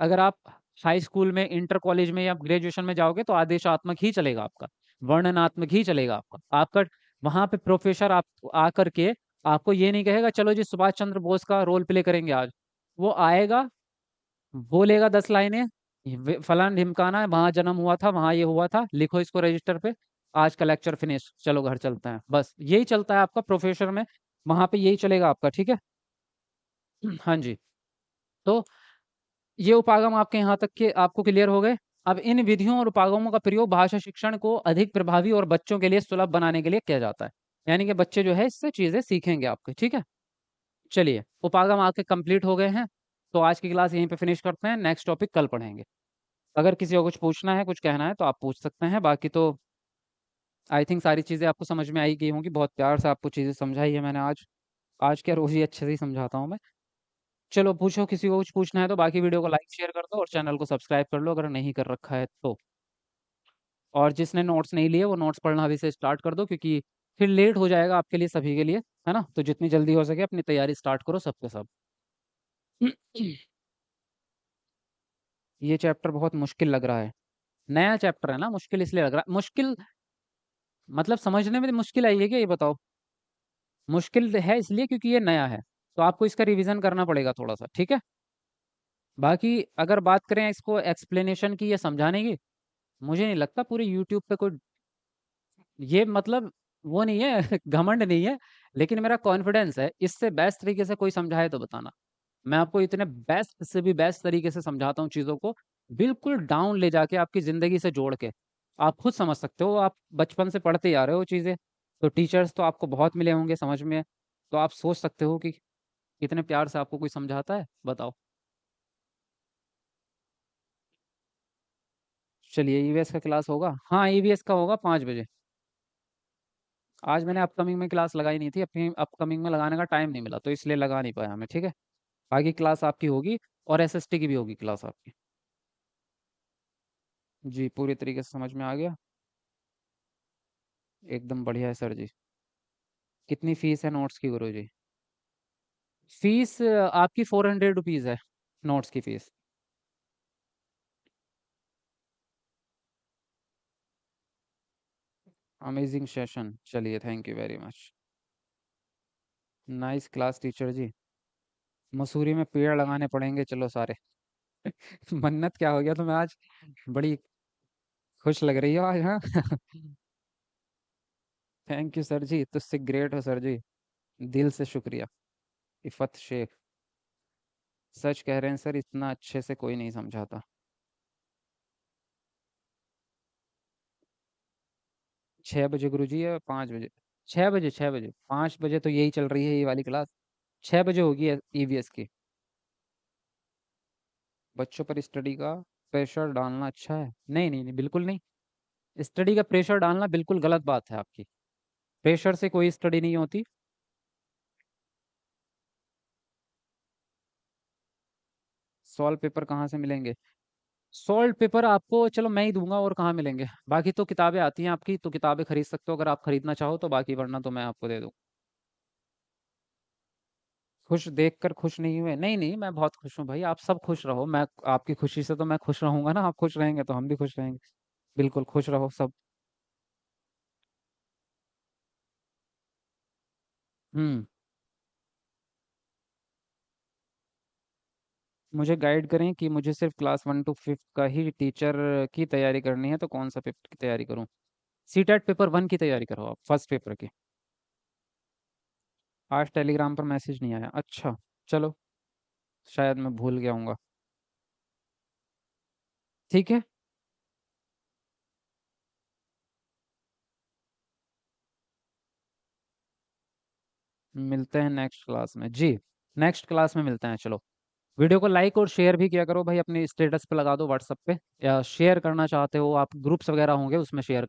अगर आप हाई स्कूल में, इंटर कॉलेज में या ग्रेजुएशन में जाओगे तो आदेशात्मक ही चलेगा आपका, वर्णनात्मक ही चलेगा आपका। आपका वहाँ पे प्रोफ़ेसर आप आकर के आपको ये नहीं कहेगा चलो जी सुभाष चंद्र बोस का रोल प्ले करेंगे आज। वो आएगा, बोलेगा 10 लाइनें, फलाना-ढिमकाना वहाँ जन्म हुआ था, वहाँ ये हुआ था, लिखो इसको रजिस्टर पे, आज का लेक्चर फिनिश, चलो घर चलते हैं। बस यही चलता है आपका प्रोफ़ेसर में, वहाँ पे यही चलेगा आपका, ठीक है? हाँ जी। तो ये उपागम आपके यहाँ तक के आपको क्लियर हो गए। अब इन विधियों और उपागमों का प्रयोग भाषा शिक्षण को अधिक प्रभावी और बच्चों के लिए सुलभ बनाने के लिए किया जाता है। यानी कि बच्चे जो है इससे चीज़ें सीखेंगे आपके, ठीक है? चलिए, उपागम आपके कंप्लीट हो गए हैं, तो आज की क्लास यहीं पे फिनिश करते हैं, नेक्स्ट टॉपिक कल पढ़ेंगे। अगर किसी को कुछ पूछना है, कुछ कहना है तो आप पूछ सकते हैं, बाकी तो आई थिंक सारी चीज़ें आपको समझ में आई गई होंगी, बहुत प्यार से आपको चीज़ें समझाई है मैंने आज। आज क्या रोज़ ही अच्छे से ही समझाता हूँ मैं। चलो पूछो किसी को कुछ पूछना है तो बाकी वीडियो को लाइक शेयर कर दो और चैनल को सब्सक्राइब कर लो अगर नहीं कर रखा है तो। और जिसने नोट्स नहीं लिए वो नोट्स पढ़ना अभी से स्टार्ट कर दो क्योंकि फिर लेट हो जाएगा आपके लिए सभी के लिए, है ना? तो जितनी जल्दी हो सके अपनी तैयारी स्टार्ट करो सबके सब। ये चैप्टर बहुत मुश्किल लग रहा है। नया चैप्टर है ना, मुश्किल इसलिए लग रहा है। मुश्किल मतलब समझने में मुश्किल आई है क्या ये बताओ? मुश्किल है इसलिए क्योंकि ये नया है। तो आपको इसका रिवीजन करना पड़ेगा थोड़ा-सा, ठीक है? बाकी अगर बात करें इसको एक्सप्लेनेशन की या समझाने की, मुझे नहीं लगता पूरे यूट्यूब पे कोई ये मतलब वो नहीं है घमंड नहीं है, लेकिन मेरा कॉन्फिडेंस है, इससे बेस्ट तरीके से कोई समझाए तो बताना। मैं आपको इतने बेस्ट से भी बेस्ट तरीके से समझाता हूँ चीज़ों को, बिल्कुल डाउन ले जाके आपकी ज़िंदगी से जोड़ के। आप खुद समझ सकते हो, आप बचपन से पढ़ते ही आ रहे हो चीज़ें, तो टीचर्स तो आपको बहुत मिले होंगे समझ में, तो आप सोच सकते हो कि कितने प्यार से आपको कोई समझाता है, बताओ। चलिए ईवीएस का क्लास होगा? हाँ, ईवीएस का होगा 5 बजे। आज मैंने अपकमिंग में क्लास लगाई नहीं थी, अपनी अपकमिंग में लगाने का टाइम नहीं मिला, तो इसलिए लगा नहीं पाया मैं, ठीक है? बाकी क्लास आपकी होगी और एसएसटी की भी होगी क्लास आपकी। जी, पूरी तरीके से समझ में आ गया? एकदम बढ़िया है सर जी। कितनी फीस है नोट्स की गुरुजी? फीस आपकी 400 रुपीज़ है, नोट्स की फीस। अमेजिंग सेशन, चलिए thank you very much. Nice class teacher ji. Mussoorie में पेड़ लगाने पड़ेंगे चलो सारे। मन्नत क्या हो गया तुम्हें आज? बड़ी खुश लग रही हो आज, हाँ? थैंक यू सर जी, तुझसे ग्रेट हो सर जी। दिल से शुक्रिया। इफ़त शेख, सच कह रहे हैं सर, इतना अच्छे से कोई नहीं समझाता। 6 बजे गुरुजी या 5 बजे? 6 बजे, 6 बजे, 5 बजे तो यही चल रही है ये वाली क्लास। 6 बजे होगी ईवीएस की। बच्चों पर स्टडी का प्रेशर डालना अच्छा है? नहीं नहीं नहीं, बिल्कुल नहीं। स्टडी का प्रेशर डालना बिल्कुल गलत बात है आपकी। प्रेशर से कोई स्टडी नहीं होती। सॉल्व पेपर कहाँ से मिलेंगे? सॉल्व पेपर आपको चलो मैं ही दूंगा, और कहाँ मिलेंगे? बाकी तो किताबें आती हैं आपकी, तो किताबें खरीद सकते हो अगर आप खरीदना चाहो तो, बाकी वरना तो मैं आपको दे दूँ। खुश देखकर खुश नहीं हुए? नहीं नहीं, मैं बहुत खुश हूँ भाई, आप सब खुश रहो, मैं आपकी खुशी से तो मैं खुश रहूंगा ना, आप खुश रहेंगे तो हम भी खुश रहेंगे। बिल्कुल खुश रहो सब। हम्म। मुझे गाइड करें कि मुझे सिर्फ क्लास 1 to 5 का ही टीचर की तैयारी करनी है, तो कौन सा पेपर की तैयारी करूं? सीटेट पेपर 1 की तैयारी करो आप, फर्स्ट पेपर की। आज टेलीग्राम पर मैसेज नहीं आया, अच्छा। चलो, शायद मैं भूल गया हूँगा। ठीक है। मिलते हैं नेक्स्ट क्लास में जी। नेक्स्ट क्लास में मिलते हैं, चलो। वीडियो को लाइक और शेयर भी किया करो भाई, अपने स्टेटस पे लगा दो व्हाट्सएप पे, या शेयर करना चाहते हो आप, ग्रुप्स वगैरह होंगे उसमें शेयर कर